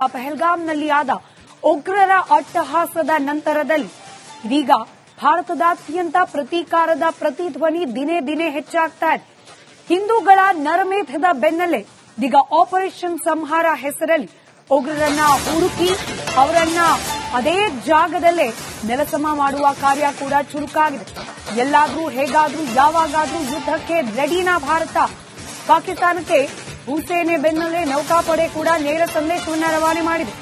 ಪಹಲ್ಗಾಮ್ನಲ್ಲಿ ಆದ ಉಗ್ರರ ಅಟ್ಟಹಾಸದ ನಂತರದಲ್ಲಿ ಇದೀಗ ಭಾರತದಾದ್ಯಂತ ಪ್ರತೀಕಾರದ ಪ್ರತಿಧ್ವನಿ ದಿನೇ ದಿನೇ ಹೆಚ್ಚಾಗ್ತಾ ಇದೆ. ಹಿಂದೂಗಳ ನರಮೇಧದ ಬೆನ್ನಲ್ಲೇ ಇದೀಗ ಆಪರೇಷನ್ ಸಂಹಾರ ಹೆಸರಲ್ಲಿ ಉಗ್ರರನ್ನ ಹುಡುಕಿ ಅವರನ್ನ ಅದೇ ಜಾಗದಲ್ಲೇ ನೆಲಸಮ ಮಾಡುವ ಕಾರ್ಯ ಕೂಡ ಚುರುಕಾಗಿದೆ. ಎಲ್ಲಾದ್ರೂ ಹೇಗಾದ್ರೂ ಯಾವಾಗಾದ್ರೂ ಯುದ್ಧಕ್ಕೆ ರೆಡಿನಾ ಭಾರತ? ಪಾಕಿಸ್ತಾನಕ್ಕೆ ಭೂಸೇನೆ ಬೆನ್ನಲ್ಲೇ ನೌಕಾಪಡೆ ಕೂಡ ನೇರ ಸಂದೇಶವನ್ನ ರವಾನೆ ಮಾಡಿದೆ.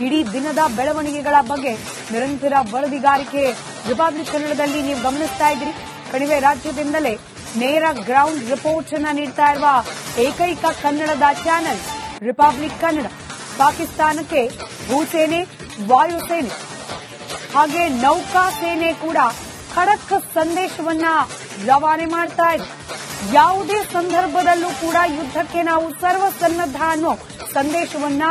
ಇಡೀ ದಿನದ ಬೆಳವಣಿಗೆಗಳ ಬಗ್ಗೆ ನಿರಂತರ ವರದಿಗಾರಿಕೆ ರಿಪಬ್ಲಿಕ್ ಕನ್ನಡದಲ್ಲಿ ನೀವು ಗಮನಿಸ್ತಾ ಇದ್ದೀರಿ. ಕಣಿವೆ ರಾಜ್ಯದಿಂದಲೇ ನೇರ ಗ್ರೌಂಡ್ ರಿಪೋರ್ಟ್ ಅನ್ನ ನೀಡ್ತಾ ಇರುವ ಏಕೈಕ ಕನ್ನಡದ ಚಾನೆಲ್ ರಿಪಬ್ಲಿಕ್ ಕನ್ನಡ. ಪಾಕಿಸ್ತಾನಕ್ಕೆ ಭೂಸೇನೆ, ವಾಯುಸೇನೆ ಹಾಗೆ ನೌಕಾ ಸೇನೆ ಕೂಡ ಖಡಕ್ ಸಂದೇಶವನ್ನ ರವಾನೆ ಮಾಡ್ತಾ ಇದೆ. ಯಾವುದೇ ಸಂದರ್ಭದಲ್ಲೂ ಕೂಡ ಯುದ್ಧಕ್ಕೆ ನಾವು ಸರ್ವಸನ್ನದ್ಧ ಅನ್ನೋ ಸಂದೇಶವನ್ನ,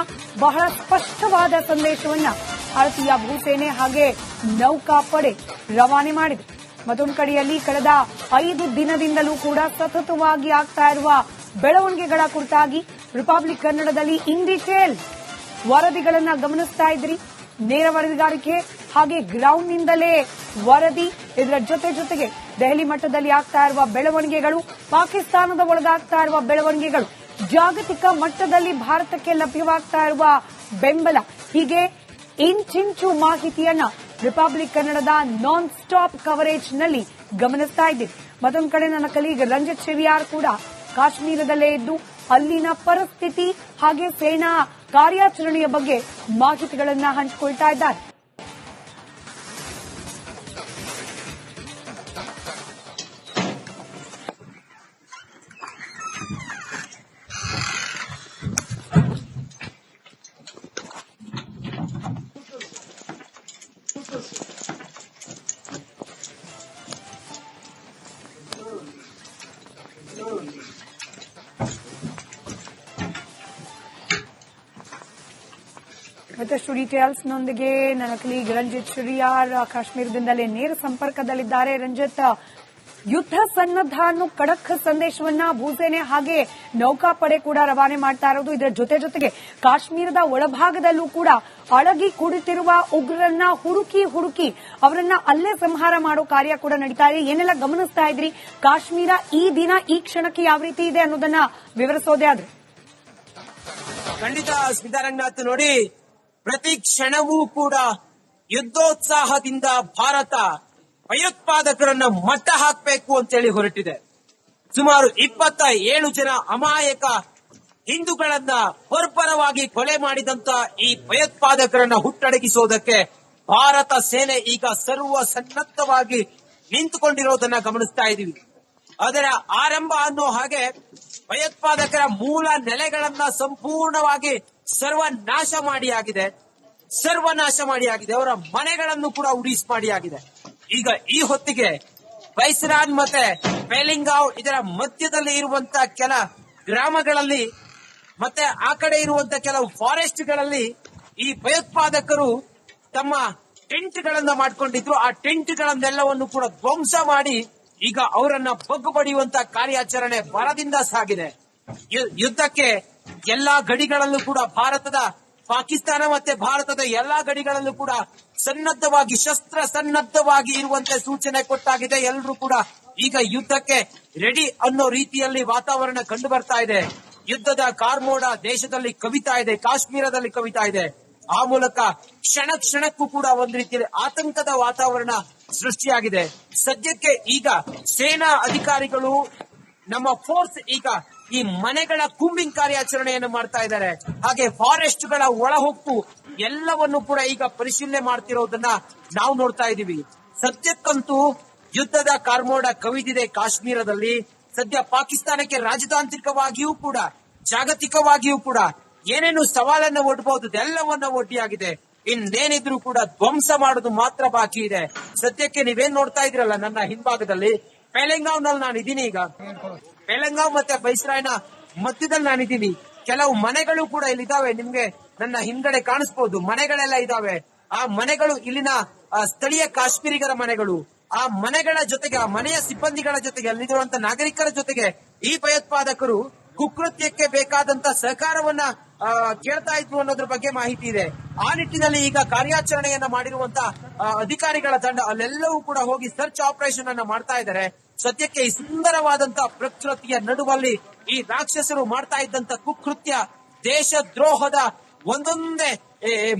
ಬಹಳ ಸ್ಪಷ್ಟವಾದ ಸಂದೇಶವನ್ನ ಭಾರತೀಯ ಭೂಸೇನೆ ಹಾಗೆ ನೌಕಾಪಡೆ ರವಾನೆ ಮಾಡಿದೆ. ಮತ್ತೊಂದು ಕಡೆಯಲ್ಲಿ ಕಳೆದ 5 ದಿನದಿಂದಲೂ ಕೂಡ ಸತತವಾಗಿ ಆಗ್ತಾ ಇರುವ ಬೆಳವಣಿಗೆಗಳ ಕುರಿತಾಗಿ ರಿಪಬ್ಲಿಕ್ ಕನ್ನಡದಲ್ಲಿ ಇನ್ ಡೀಟೇಲ್ ವರದಿಗಳನ್ನ ಗಮನಿಸ್ತಾ ಇದ್ರಿ. ನೇರ ವರದಿಗಾರಿಕೆ ಹಾಗೆ ಗ್ರೌಂಡ್ ನಿಂದಲೇ ವರದಿ, ಇದರ ಜೊತೆಗೆ ದೆಹಲಿ ಮಟ್ಟದಲ್ಲಿ ಆಗ್ತಾ ಇರುವ ಬೆಳವಣಿಗೆಗಳು, ಪಾಕಿಸ್ತಾನದ ಒಳಗಾಗ್ತಾ ಇರುವ ಬೆಳವಣಿಗೆಗಳು, ಜಾಗತಿಕ ಮಟ್ಟದಲ್ಲಿ ಭಾರತಕ್ಕೆ ಲಭ್ಯವಾಗ್ತಾ ಇರುವ ಬೆಂಬಲ, ಹೀಗೆ ಇಂಚಿಂಚು ಮಾಹಿತಿಯನ್ನ ರಿಪಬ್ಲಿಕ್ ಕನ್ನಡದ ನಾನ್ ಸ್ಟಾಪ್ ಕವರೇಜ್ ನಲ್ಲಿ ಗಮನಿಸ್ತಾ ಇದ್ದೀವಿ. ಮತ್ತೊಂದು ಕಡೆ ನನ್ನ ಕಲೀಗ್ ರಂಜಿತ್ ಶಿವಿಯಾರ್ ಕೂಡ ಕಾಶ್ಮೀರದಲ್ಲೇ ಇದ್ದು ಅಲ್ಲಿನ ಪರಿಸ್ಥಿತಿ ಹಾಗೆ ಸೇನಾ ಕಾರ್ಯಾಚರಣೆಯ ಬಗ್ಗೆ ಮಾಹಿತಿಗಳನ್ನ ಹಂಚಿಕೊಳ್ತಾ ಇದ್ದಾರೆ. ಮತ್ತಷ್ಟು ಡೀಟೇಲ್ಸ್ ನೊಂದಿಗೆ ನನ್ನ ಕಲೀಗ್ ರಂಜಿತ್ ಶಿರಿಯಾರ್ ಕಾಶ್ಮೀರದಿಂದಲೇ ನೇರ ಸಂಪರ್ಕದಲ್ಲಿದ್ದಾರೆ. ರಂಜಿತ್, ಯುದ್ಧ ಸನ್ನದ್ಧ ಅನ್ನೋ ಖಡಕ್ ಸಂದೇಶವನ್ನ ಭೂಸೇನೆ ಹಾಗೆ ನೌಕಾಪಡೆ ಕೂಡ ರವಾನೆ ಮಾಡ್ತಾ ಇರೋದು. ಇದರ ಜೊತೆಗೆ ಕಾಶ್ಮೀರದ ಒಳಭಾಗದಲ್ಲೂ ಕೂಡ ಅಡಗಿ ಕುಳಿತಿರುವ ಉಗ್ರರನ್ನ ಹುಡುಕಿ ಅವರನ್ನ ಅಲ್ಲೇ ಸಂಹಾರ ಮಾಡೋ ಕಾರ್ಯ ಕೂಡ ನಡೀತಾ ಇದೆ. ಏನೆಲ್ಲ ಗಮನಿಸ್ತಾ ಇದ್ರಿ? ಕಾಶ್ಮೀರ ಈ ದಿನ ಈ ಕ್ಷಣಕ್ಕೆ ಯಾವ ರೀತಿ ಇದೆ ಅನ್ನೋದನ್ನ ವಿವರಿಸೋದೇ ಆದ್ರೆ. ಖಂಡಿತ ಸ್ಮಿತಾ ರಂಗನಾಥ್, ನೋಡಿ, ಪ್ರತಿ ಕ್ಷಣವೂ ಕೂಡ ಯುದ್ಧೋತ್ಸಾಹದಿಂದ ಭಾರತ ಭಯೋತ್ಪಾದಕರನ್ನ ಮಟ್ಟ ಹಾಕಬೇಕು ಅಂತೇಳಿ ಹೊರಟಿದೆ. ಸುಮಾರು 27 ಜನ ಅಮಾಯಕ ಹಿಂದೂಗಳನ್ನ ಬರ್ಬರವಾಗಿ ಕೊಲೆ ಮಾಡಿದಂತ ಈ ಭಯೋತ್ಪಾದಕರನ್ನ ಹುಟ್ಟಡಗಿಸೋದಕ್ಕೆ ಭಾರತ ಸೇನೆ ಈಗ ಸರ್ವ ಸನ್ನದ್ಧವಾಗಿ ನಿಂತುಕೊಂಡಿರೋದನ್ನ ಗಮನಿಸ್ತಾ ಇದೀವಿ. ಅದರ ಆರಂಭ ಅನ್ನೋ ಹಾಗೆ ಭಯೋತ್ಪಾದಕರ ಮೂಲ ನೆಲೆಗಳನ್ನ ಸಂಪೂರ್ಣವಾಗಿ ಸರ್ವನಾಶ ಮಾಡಿಯಾಗಿದೆ. ಅವರ ಮನೆಗಳನ್ನು ಕೂಡ ಉಡಿಸ್ ಮಾಡಿಯಾಗಿದೆ. ಈಗ ಈ ಹೊತ್ತಿಗೆ ಬೈಸರಾನ್ ಮತ್ತೆ ಪೇಲಿಂಗಾವ್ ಇದರ ಮಧ್ಯದಲ್ಲಿ ಇರುವಂತಹ ಕೆಲ ಗ್ರಾಮಗಳಲ್ಲಿ ಮತ್ತೆ ಆ ಕಡೆ ಇರುವಂತಹ ಕೆಲವು ಫಾರೆಸ್ಟ್ಗಳಲ್ಲಿ ಈ ಭಯೋತ್ಪಾದಕರು ತಮ್ಮ ಟೆಂಟ್ಗಳನ್ನ ಮಾಡ್ಕೊಂಡಿದ್ರು. ಆ ಟೆಂಟ್ಗಳನ್ನೆಲ್ಲವನ್ನು ಕೂಡ ಧ್ವಂಸ ಮಾಡಿ ಈಗ ಅವರನ್ನ ಬಗ್ಗು ಬಡಿಯುವಂತ ಕಾರ್ಯಾಚರಣೆ ಬರದಿಂದ ಸಾಗಿದೆ. ಯುದ್ಧಕ್ಕೆ ಎಲ್ಲಾ ಗಡಿಗಳಲ್ಲೂ ಕೂಡ ಪಾಕಿಸ್ತಾನ ಮತ್ತೆ ಭಾರತದ ಎಲ್ಲಾ ಗಡಿಗಳಲ್ಲೂ ಕೂಡ ಶಸ್ತ್ರ ಸನ್ನದ್ಧವಾಗಿ ಇರುವಂತೆ ಸೂಚನೆ ಕೊಟ್ಟಾಗಿದೆ. ಎಲ್ಲರೂ ಕೂಡ ಈಗ ಯುದ್ಧಕ್ಕೆ ರೆಡಿ ಅನ್ನೋ ರೀತಿಯಲ್ಲಿ ವಾತಾವರಣ ಕಂಡು ಬರ್ತಾ ಇದೆ. ಯುದ್ಧದ ಕಾರ್ಮೋಡ ದೇಶದಲ್ಲಿ ಕವಿತಾ ಇದೆ, ಕಾಶ್ಮೀರದಲ್ಲಿ ಕವಿತಾ ಇದೆ. ಆ ಮೂಲಕ ಕ್ಷಣಕ್ಕೂ ಕೂಡ ಒಂದ್ ರೀತಿಯಲ್ಲಿ ಆತಂಕದ ವಾತಾವರಣ ಸೃಷ್ಟಿಯಾಗಿದೆ. ಸದ್ಯಕ್ಕೆ ಈಗ ಸೇನಾ ಅಧಿಕಾರಿಗಳು, ನಮ್ಮ ಫೋರ್ಸ್ ಈಗ ಈ ಮನೆಗಳ ಕೂಂಬಿಂಗ್ ಕಾರ್ಯಾಚರಣೆಯನ್ನು ಮಾಡ್ತಾ ಇದ್ದಾರೆ. ಹಾಗೆ ಫಾರೆಸ್ಟ್ ಗಳ ಒಳಹೊಕ್ಕು ಎಲ್ಲವನ್ನು ಕೂಡ ಈಗ ಪರಿಶೀಲನೆ ಮಾಡ್ತಿರೋದನ್ನ ನಾವು ನೋಡ್ತಾ ಇದೀವಿ. ಸದ್ಯಕ್ಕಂತೂ ಯುದ್ಧದ ಕಾರ್ಮೋಡ ಕವಿದಿದೆ ಕಾಶ್ಮೀರದಲ್ಲಿ. ಸದ್ಯ ಪಾಕಿಸ್ತಾನಕ್ಕೆ ರಾಜತಾಂತ್ರಿಕವಾಗಿಯೂ ಕೂಡ ಜಾಗತಿಕವಾಗಿಯೂ ಕೂಡ ಏನೇನು ಸವಾಲನ್ನ ಒಡ್ಡಬಹುದು ಎಲ್ಲವನ್ನ ಒಡ್ಡಿಯಾಗಿದೆ. ಇನ್ನೇನಿದ್ರು ಕೂಡ ಧ್ವಂಸ ಮಾಡೋದು ಮಾತ್ರ ಬಾಕಿ ಇದೆ. ಸದ್ಯಕ್ಕೆ ನೀವೇನ್ ನೋಡ್ತಾ ಇದ್ರಲ್ಲ ನನ್ನ ಹಿಂಭಾಗದಲ್ಲಿ, ಪೇಲೆಂಗಾವ್ ನಲ್ಲಿ ನಾನಿದ್ದೀನಿ. ಈಗ ಪೇಲೆಂಗಾವ್ ಮತ್ತೆ ಬೈಸ್ರಾಯ್ನ ಮಧ್ಯದಲ್ಲಿ ನಾನಿದ್ದೀನಿ. ಕೆಲವು ಮನೆಗಳು ಕೂಡ ಇಲ್ಲಿದ್ದಾವೆ. ನಿಮ್ಗೆ ನನ್ನ ಹಿಂದ್ಗಡೆ ಕಾಣಿಸ್ಬೋದು, ಮನೆಗಳೆಲ್ಲ ಇದಾವೆ. ಆ ಮನೆಗಳು ಇಲ್ಲಿನ ಸ್ಥಳೀಯ ಕಾಶ್ಮೀರಿಗರ ಮನೆಗಳು. ಆ ಮನೆಗಳ ಜೊತೆಗೆ, ಆ ಮನೆಯ ಸಿಬ್ಬಂದಿಗಳ ಜೊತೆಗೆ, ಅಲ್ಲಿರುವಂತ ನಾಗರಿಕರ ಜೊತೆಗೆ ಈ ಭಯೋತ್ಪಾದಕರು ಕುಕೃತ್ಯಕ್ಕೆ ಬೇಕಾದಂತ ಸಹಕಾರವನ್ನ ಕೇಳ್ತಾ ಇದ್ವು ಅನ್ನೋದ್ರ ಬಗ್ಗೆ ಮಾಹಿತಿ ಇದೆ. ಆ ನಿಟ್ಟಿನಲ್ಲಿ ಈಗ ಕಾರ್ಯಾಚರಣೆಯನ್ನ ಮಾಡಿರುವಂತ ಅಧಿಕಾರಿಗಳ ತಂಡ ಅಲ್ಲೆಲ್ಲವೂ ಕೂಡ ಹೋಗಿ ಸರ್ಚ್ ಆಪರೇಷನ್ ಅನ್ನ ಮಾಡ್ತಾ ಇದ್ದಾರೆ. ಸದ್ಯಕ್ಕೆ ಈ ಸುಂದರವಾದಂತ ಪ್ರಕೃತಿಯ ನಡುವಲ್ಲಿ ಈ ರಾಕ್ಷಸರು ಮಾಡ್ತಾ ಇದ್ದಂತ ಕುಕೃತ್ಯ, ದೇಶ ದ್ರೋಹದ ಒಂದೊಂದೇ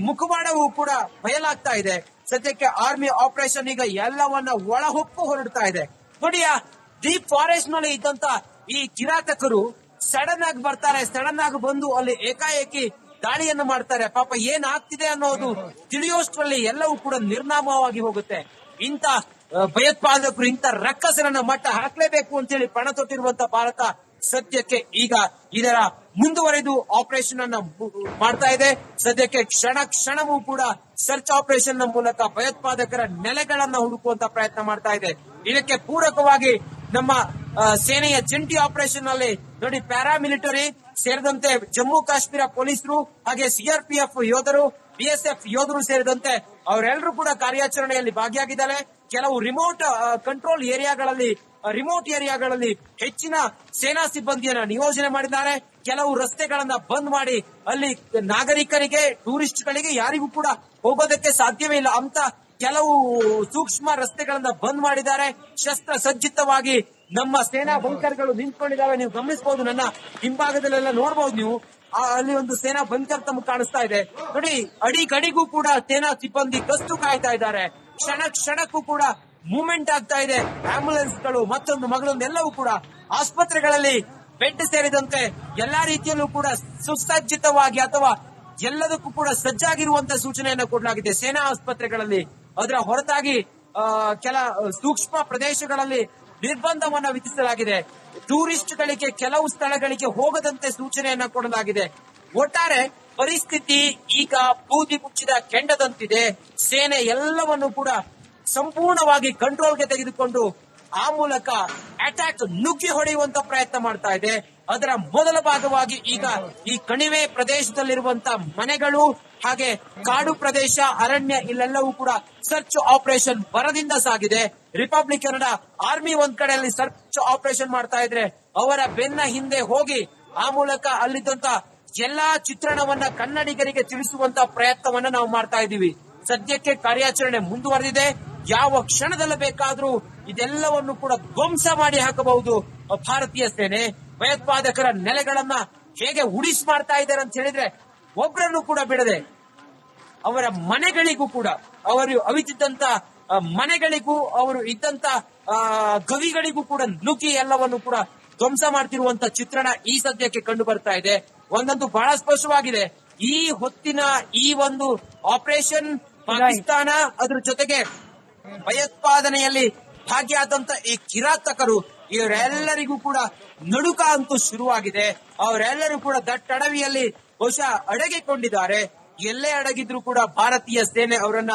ಮುಖವಾಡವೂ ಕೂಡ ಬಯಲಾಗ್ತಾ ಇದೆ. ಸದ್ಯಕ್ಕೆ ಆರ್ಮಿ ಆಪರೇಷನ್ ಈಗ ಎಲ್ಲವನ್ನ ಒಳಹೊಕ್ಕು ಹೊರಡ್ತಾ ಇದೆ. ನೋಡಿಯಾ, ಡೀಪ್ ಫಾರೆಸ್ಟ್ ನಲ್ಲಿ ಇದ್ದಂತ ಈ ಕಿರಾತಕರು ಸಡನ್ ಆಗಿ ಬರ್ತಾರೆ. ಸಡನ್ ಆಗಿ ಬಂದು ಅಲ್ಲಿ ಏಕಾಏಕಿ ದಾಳಿಯನ್ನು ಮಾಡ್ತಾರೆ. ಪಾಪ ಏನಾಗ್ತಿದೆ ಅನ್ನೋದು ತಿಳಿಯೋಷ್ಟರಲ್ಲಿ ಎಲ್ಲವೂ ಕೂಡ ನಿರ್ನಾಮವಾಗಿ ಹೋಗುತ್ತೆ. ಇಂಥ ಭಯೋತ್ಪಾದಕರು, ಇಂಥ ರಕ್ಕಸರನ್ನ ಮಟ್ಟ ಹಾಕ್ಲೇಬೇಕು ಅಂತೇಳಿ ಪಣ ತೊಟ್ಟಿರುವಂತ ಭಾರತ ಸದ್ಯಕ್ಕೆ ಈಗ ಇದರ ಮುಂದುವರೆದು ಆಪರೇಷನ್ ಅನ್ನ ಮಾಡ್ತಾ ಇದೆ. ಸದ್ಯಕ್ಕೆ ಕ್ಷಣ ಕ್ಷಣವೂ ಕೂಡ ಸರ್ಚ್ ಆಪರೇಷನ್ ನ ಮೂಲಕ ಭಯೋತ್ಪಾದಕರ ನೆಲೆಗಳನ್ನ ಹುಡುಕುವಂತ ಪ್ರಯತ್ನ ಮಾಡ್ತಾ ಇದೆ. ಇದಕ್ಕೆ ಪೂರಕವಾಗಿ ನಮ್ಮ ಸೇನೆಯ ಜಂಟಿ ಆಪರೇಷನ್ ನಲ್ಲಿ ನೋಡಿ, ಪ್ಯಾರಾಮಿಲಿಟರಿ ಸೇರಿದಂತೆ ಜಮ್ಮು ಕಾಶ್ಮೀರ ಪೊಲೀಸರು ಹಾಗೆ ಸಿಆರ್ಪಿಎಫ್ ಯೋಧರು, ಬಿಎಸ್ಎಫ್ ಯೋಧರು ಸೇರಿದಂತೆ ಅವರೆಲ್ಲರೂ ಕೂಡ ಕಾರ್ಯಾಚರಣೆಯಲ್ಲಿ ಭಾಗಿಯಾಗಿದ್ದಾರೆ. ಕೆಲವು ರಿಮೋಟ್ ಕಂಟ್ರೋಲ್ ಏರಿಯಾಗಳಲ್ಲಿ ಹೆಚ್ಚಿನ ಸೇನಾ ಸಿಬ್ಬಂದಿಯನ್ನ ನಿಯೋಜನೆ ಮಾಡಿದ್ದಾರೆ. ಕೆಲವು ರಸ್ತೆಗಳನ್ನ ಬಂದ್ ಮಾಡಿ ಅಲ್ಲಿ ನಾಗರಿಕರಿಗೆ, ಟೂರಿಸ್ಟ್ಗಳಿಗೆ ಯಾರಿಗೂ ಕೂಡ ಹೋಗೋದಕ್ಕೆ ಸಾಧ್ಯವೇ ಇಲ್ಲ ಅಂತ ಕೆಲವು ಸೂಕ್ಷ್ಮ ರಸ್ತೆಗಳನ್ನ ಬಂದ್ ಮಾಡಿದ್ದಾರೆ. ಶಸ್ತ್ರ ಸಜ್ಜಿತವಾಗಿ ನಮ್ಮ ಸೇನಾ ಬಂಕರ್ಗಳು ನಿಂತ್ಕೊಂಡಿದ್ದಾವೆ. ನೀವು ಗಮನಿಸಬಹುದು, ನನ್ನ ಹಿಂಭಾಗದಲ್ಲೆಲ್ಲ ನೋಡಬಹುದು ನೀವು. ಅಲ್ಲಿ ಒಂದು ಸೇನಾ ಬಂಕರ್ ತಮಗೆ ಕಾಣಿಸ್ತಾ ಇದೆ ನೋಡಿ. ಅಡಿಗಡಿಗೂ ಕೂಡ ಸೇನಾ ಸಿಬ್ಬಂದಿ ಗಸ್ತು ಕಾಯ್ತಾ ಇದ್ದಾರೆ. ಕ್ಷಣ ಕ್ಷಣಕ್ಕೂ ಕೂಡ ಮೂವ್ಮೆಂಟ್ ಆಗ್ತಾ ಇದೆ. ಆಂಬ್ಯುಲೆನ್ಸ್ಗಳು ಮತ್ತೊಂದು ಎಲ್ಲವೂ ಕೂಡ ಆಸ್ಪತ್ರೆಗಳಲ್ಲಿ ಬೆಡ್ ಸೇರಿದಂತೆ ಎಲ್ಲಾ ರೀತಿಯಲ್ಲೂ ಕೂಡ ಸುಸಜ್ಜಿತವಾಗಿ ಅಥವಾ ಎಲ್ಲದಕ್ಕೂ ಕೂಡ ಸಜ್ಜಾಗಿರುವಂತ ಸೂಚನೆಯನ್ನು ಕೊಡಲಾಗಿದೆ ಸೇನಾ ಆಸ್ಪತ್ರೆಗಳಲ್ಲಿ. ಅದರ ಹೊರತಾಗಿ ಕೆಲ ಸೂಕ್ಷ್ಮ ಪ್ರದೇಶಗಳಲ್ಲಿ ನಿರ್ಬಂಧವನ್ನ ವಿಧಿಸಲಾಗಿದೆ. ಟೂರಿಸ್ಟ್ಗಳಿಗೆ ಕೆಲವು ಸ್ಥಳಗಳಿಗೆ ಹೋಗದಂತೆ ಸೂಚನೆಯನ್ನ ಕೊಡಲಾಗಿದೆ. ಒಟ್ಟಾರೆ ಪರಿಸ್ಥಿತಿ ಈಗ ಬೂದಿ ಮುಚ್ಚಿದ ಕೆಂಡದಂತಿದೆ. ಸೇನೆ ಎಲ್ಲವನ್ನು ಕೂಡ ಸಂಪೂರ್ಣವಾಗಿ ಕಂಟ್ರೋಲ್ಗೆ ತೆಗೆದುಕೊಂಡು ಆ ಮೂಲಕ ಅಟ್ಯಾಕ್ ನುಗ್ಗಿ ಹೊಡೆಯುವಂತ ಪ್ರಯತ್ನ ಮಾಡ್ತಾ ಇದೆ. ಅದರ ಮೊದಲ ಭಾಗವಾಗಿ ಈಗ ಈ ಕಣಿವೆ ಪ್ರದೇಶದಲ್ಲಿರುವಂತಹ ಮನೆಗಳು ಹಾಗೆ ಕಾಡು ಪ್ರದೇಶ, ಅರಣ್ಯ, ಇಲ್ಲೆಲ್ಲವೂ ಕೂಡ ಸರ್ಚ್ ಆಪರೇಷನ್ ಭರದಿಂದ ಸಾಗಿದೆ. ರಿಪಬ್ಲಿಕ್ ಕನ್ನಡ ಆರ್ಮಿ ಒಂದ್ ಕಡೆಯಲ್ಲಿ ಸರ್ಚ್ ಆಪರೇಷನ್ ಮಾಡ್ತಾ ಇದ್ರೆ, ಅವರ ಬೆನ್ನ ಹಿಂದೆ ಹೋಗಿ ಆ ಮೂಲಕ ಅಲ್ಲಿದ್ದಂತ ಎಲ್ಲಾ ಚಿತ್ರಣವನ್ನ ಕನ್ನಡಿಗರಿಗೆ ತಿಳಿಸುವಂತ ಪ್ರಯತ್ನವನ್ನ ನಾವು ಮಾಡ್ತಾ ಇದ್ದೀವಿ. ಸದ್ಯಕ್ಕೆ ಕಾರ್ಯಾಚರಣೆ ಮುಂದುವರೆದಿದೆ. ಯಾವ ಕ್ಷಣದಲ್ಲಿ ಬೇಕಾದ್ರೂ ಇದೆಲ್ಲವನ್ನು ಕೂಡ ಧ್ವಂಸ ಮಾಡಿ ಹಾಕಬಹುದು ಭಾರತೀಯ ಸೇನೆ. ಭಯೋತ್ಪಾದಕರ ನೆಲೆಗಳನ್ನ ಹೇಗೆ ಉಡಿಸ್ ಮಾಡ್ತಾ ಇದ್ದಾರೆ ಅಂತ ಹೇಳಿದ್ರೆ, ಒಬ್ಬರನ್ನು ಕೂಡ ಬಿಡದೆ ಅವರ ಮನೆಗಳಿಗೂ ಕೂಡ, ಅವರು ಅವಿತಿದ್ದಂತ ಮನೆಗಳಿಗೂ, ಅವರು ಇದ್ದಂತ ಗವಿಗಳಿಗೂ ಕೂಡ ನುಗ್ಗಿ ಎಲ್ಲವನ್ನು ಕೂಡ ಧ್ವಂಸ ಮಾಡ್ತಿರುವಂತ ಚಿತ್ರಣ ಈ ಸದ್ಯಕ್ಕೆ ಕಂಡು ಬರ್ತಾ ಇದೆ. ಒಂದಂತೂ ಬಹಳ ಸ್ಪಷ್ಟವಾಗಿದೆ, ಈ ಹೊತ್ತಿನ ಈ ಒಂದು ಆಪರೇಷನ್ ಪಾಕಿಸ್ತಾನ, ಅದ್ರ ಜೊತೆಗೆ ಭಯೋತ್ಪಾದನೆಯಲ್ಲಿ ಭಾಗಿಯಾದಂತ ಈ ಕಿರಾತಕರು, ಇವರೆಲ್ಲರಿಗೂ ಕೂಡ ನಡುಕ ಅಂತೂ ಶುರುವಾಗಿದೆ. ಅವರೆಲ್ಲರೂ ಕೂಡ ದಟ್ಟಡವಿಯಲ್ಲಿ ಬಹುಶಃ ಅಡಗಿಕೊಂಡಿದ್ದಾರೆ. ಎಲ್ಲೇ ಅಡಗಿದ್ರು ಕೂಡ ಭಾರತೀಯ ಸೇನೆ ಅವರನ್ನ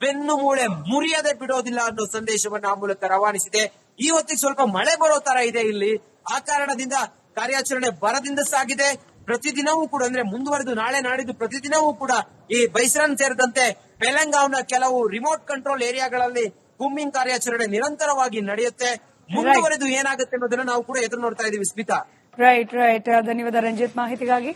ಬೆನ್ನು ಮೂಳೆ ಮುರಿಯದೆ ಬಿಡೋದಿಲ್ಲ ಅನ್ನೋ ಸಂದೇಶವನ್ನ ಆ ಮೂಲಕ ರವಾನಿಸಿದೆ. ಈ ಹೊತ್ತಿಗೆ ಸ್ವಲ್ಪ ಮಳೆ ಬರೋ ತರ ಇದೆ ಇಲ್ಲಿ. ಆ ಕಾರಣದಿಂದ ಕಾರ್ಯಾಚರಣೆ ಭರದಿಂದ ಸಾಗಿದೆ. ಪ್ರತಿದಿನವೂ ಕೂಡ, ಅಂದ್ರೆ ಮುಂದುವರೆದು ನಾಳೆ ನಾಡಿದ್ದು ಪ್ರತಿದಿನವೂ ಕೂಡ ಈ ಬೈಸರನ್ ಸೇರಿದಂತೆ ಪೆಲಂಗಾವ್ನ ಕೆಲವು ರಿಮೋಟ್ ಕಂಟ್ರೋಲ್ ಏರಿಯಾಗಳಲ್ಲಿ ಕೂಂಬಿಂಗ್ ಕಾರ್ಯಾಚರಣೆ ನಿರಂತರವಾಗಿ ನಡೆಯುತ್ತೆ. ಮುಂದುವರೆದು ಏನಾಗುತ್ತೆ ಅನ್ನೋದನ್ನ ನಾವು ಕೂಡ ಎದುರು ನೋಡ್ತಾ ಇದೀವಿ. ಸ್ಮಿತಾ, ರೈಟ್. ಧನ್ಯವಾದ ರಂಜಿತ್ ಮಾಹಿತಿಗಾಗಿ.